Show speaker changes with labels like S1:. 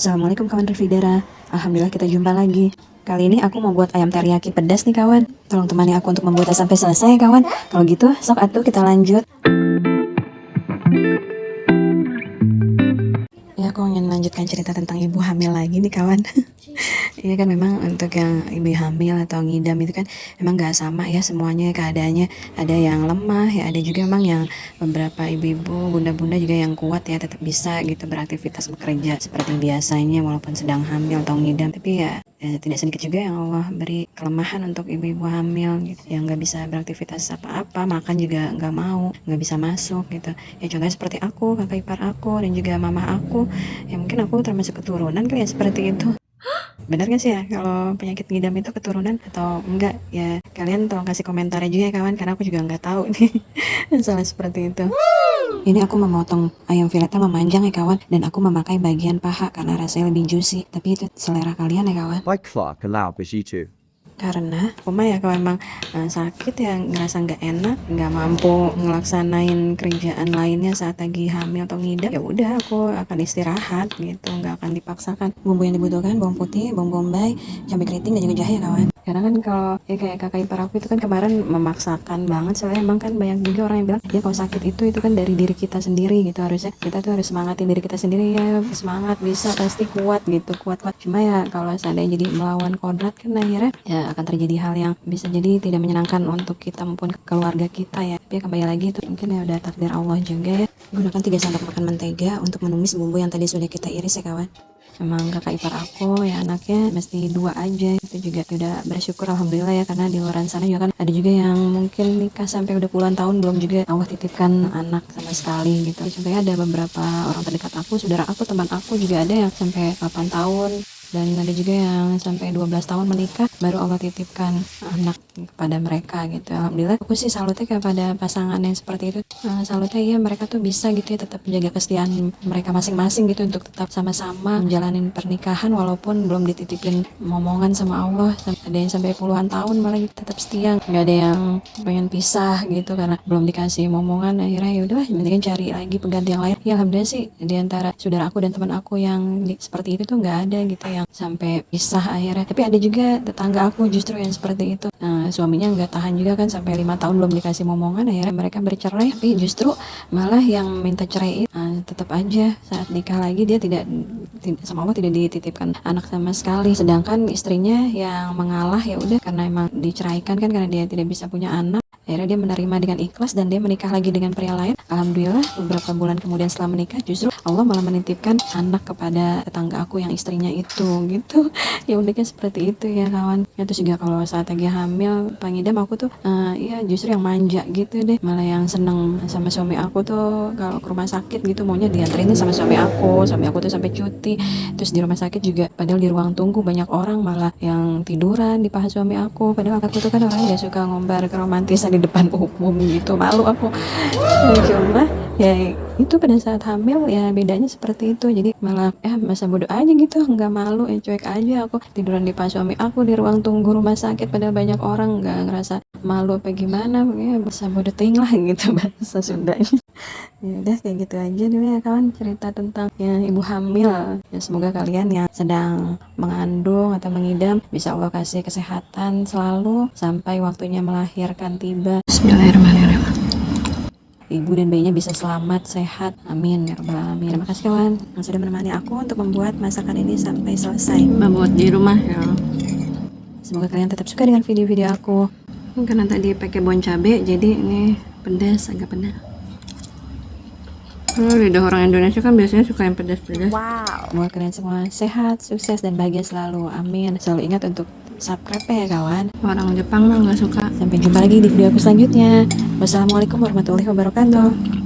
S1: Assalamualaikum kawan Revidera. Alhamdulillah kita jumpa lagi. Kali ini aku mau buat ayam teriyaki pedas nih kawan. Tolong temani aku untuk membuatnya sampai selesai ya kawan. Kalau gitu sok atuh kita lanjut. Ya aku ingin melanjutkan cerita tentang ibu hamil lagi nih kawan. Iya kan memang untuk yang ibu hamil atau ngidam itu kan emang gak sama ya semuanya keadaannya. Ada yang lemah ya, ada juga memang yang beberapa ibu-ibu, bunda-bunda juga yang kuat ya, tetap bisa gitu beraktivitas bekerja seperti biasanya walaupun sedang hamil atau ngidam. Tapi ya tidak sedikit juga yang Allah beri kelemahan untuk ibu-ibu hamil gitu, yang gak bisa beraktivitas apa-apa, makan juga gak mau, gak bisa masuk gitu. Ya contohnya seperti aku, kakak ipar aku, dan juga mama aku. Ya mungkin aku termasuk keturunan kali ya seperti itu. Benar gak sih ya kalau penyakit ngidam itu keturunan atau enggak? Ya kalian tolong kasih komentar juga ya kawan, karena aku juga nggak tahu nih salah seperti itu. Ini aku memotong ayam filetnya memanjang ya kawan, dan aku memakai bagian paha karena rasanya lebih juicy. Tapi itu selera kalian ya kawan.
S2: By Clark allowed Brigitte.
S1: Karena aku mah ya kalau emang sakit ya ngerasa nggak enak, nggak mampu ngelaksanain kerjaan lainnya saat lagi hamil atau ngidam, ya udah aku akan istirahat gitu, nggak akan dipaksakan. Bumbu yang dibutuhkan bawang putih, bawang bombay, cabai keriting, dan juga jahe ya kawan. Karena kan kalau ya kayak kakak ipar aku itu kan kemarin memaksakan banget, soalnya emang kan banyak juga orang yang bilang ya kalau sakit itu kan dari diri kita sendiri gitu, harusnya kita tuh harus semangatin diri kita sendiri, ya semangat, bisa, pasti kuat gitu, kuat. Cuma ya kalau seandainya jadi melawan kodrat kan akhirnya ya akan terjadi hal yang bisa jadi tidak menyenangkan untuk kita maupun keluarga kita ya. Tapi ya kembali lagi itu mungkin ya udah takdir Allah juga ya. Gunakan 3 sendok makan mentega untuk menumis bumbu yang tadi sudah kita iris ya kawan. Emang kakak ipar aku ya anaknya mesti 2 aja, itu juga udah bersyukur alhamdulillah ya, karena di luar sana juga kan ada juga yang mungkin nikah sampai udah puluhan tahun belum juga Allah titipkan anak sama sekali gitu. Contohnya ada beberapa orang terdekat aku, saudara aku, teman aku juga ada yang sampai 8 tahun, dan ada juga yang sampai 12 tahun menikah baru Allah titipkan anak kepada mereka gitu. Alhamdulillah aku sih salutnya kepada pasangan yang seperti itu. Salutnya ya mereka tuh bisa gitu ya tetap menjaga kesetiaan mereka masing-masing gitu untuk tetap sama-sama menjalani pernikahan walaupun belum dititipin momongan sama Allah. Ada yang sampai puluhan tahun malah gitu, tetap setia, nggak ada yang pengen pisah gitu karena belum dikasih momongan. Akhirnya ya udahlah mendingan cari lagi pengganti yang lain. Ya alhamdulillah sih di antara saudara aku dan teman aku yang seperti itu tuh nggak ada gitu yang sampai pisah akhirnya. Tapi ada juga tetangga aku justru yang seperti itu. Suaminya nggak tahan juga kan sampai 5 tahun belum dikasih momongan, akhirnya mereka bercerai. Tapi justru malah yang minta cerai itu tetap aja saat nikah lagi dia tidak sama Allah tidak dititipkan anak sama sekali. Sedangkan istrinya yang mengalah ya udah karena emang diceraikan kan karena dia tidak bisa punya anak. Akhirnya dia menerima dengan ikhlas dan dia menikah lagi dengan pria lain. Alhamdulillah beberapa bulan kemudian setelah menikah justru Allah malah menitipkan anak kepada tetangga aku yang istrinya itu gitu. Ya uniknya seperti itu ya kawan. Ya terus juga kalau saat lagi hamil pengidam aku tuh ya justru yang manja gitu deh. Malah yang seneng sama suami aku tuh kalau ke rumah sakit gitu maunya dianterin sama suami aku. Suami aku tuh sampai cuti. Terus di rumah sakit juga padahal di ruang tunggu banyak orang malah yang tiduran di paha suami aku. Padahal aku tuh kan orangnya gak suka ngombar keromantisan di depan umum gitu, malu aku. Cuma ya itu pada saat hamil ya bedanya seperti itu, jadi malah masa bodoh aja gitu, nggak malu ya cuek aja aku tiduran di pas suami aku di ruang tunggu rumah sakit padahal banyak orang, nggak ngerasa malu apa gimana, ya masa bodoh ting lah gitu bahasa Sundanya. Ya udah kayak gitu aja dulu ya kawan cerita tentang ya ibu hamil. Ya semoga kalian yang sedang mengandung atau mengidam bisa Allah kasih kesehatan selalu sampai waktunya melahirkan tiba. Bismillahirrahmanirrahim. Ibu dan bayinya bisa selamat, sehat. Amin ya rabbal alamin. Terima kasih kawan yang sudah menemani aku untuk membuat masakan ini sampai selesai. Membuat di rumah ya. Semoga kalian tetap suka dengan video-video aku. Karena tadi pakai bon cabe, jadi ini pedas, agak pedas. Kalau lidah orang Indonesia kan biasanya suka yang pedas-pedas. Wow. Semoga kalian semua sehat, sukses, dan bahagia selalu. Amin. Selalu ingat untuk subscribe ya kawan. Orang Jepang mah nggak suka. Sampai jumpa lagi di video aku selanjutnya. Wassalamualaikum warahmatullahi wabarakatuh.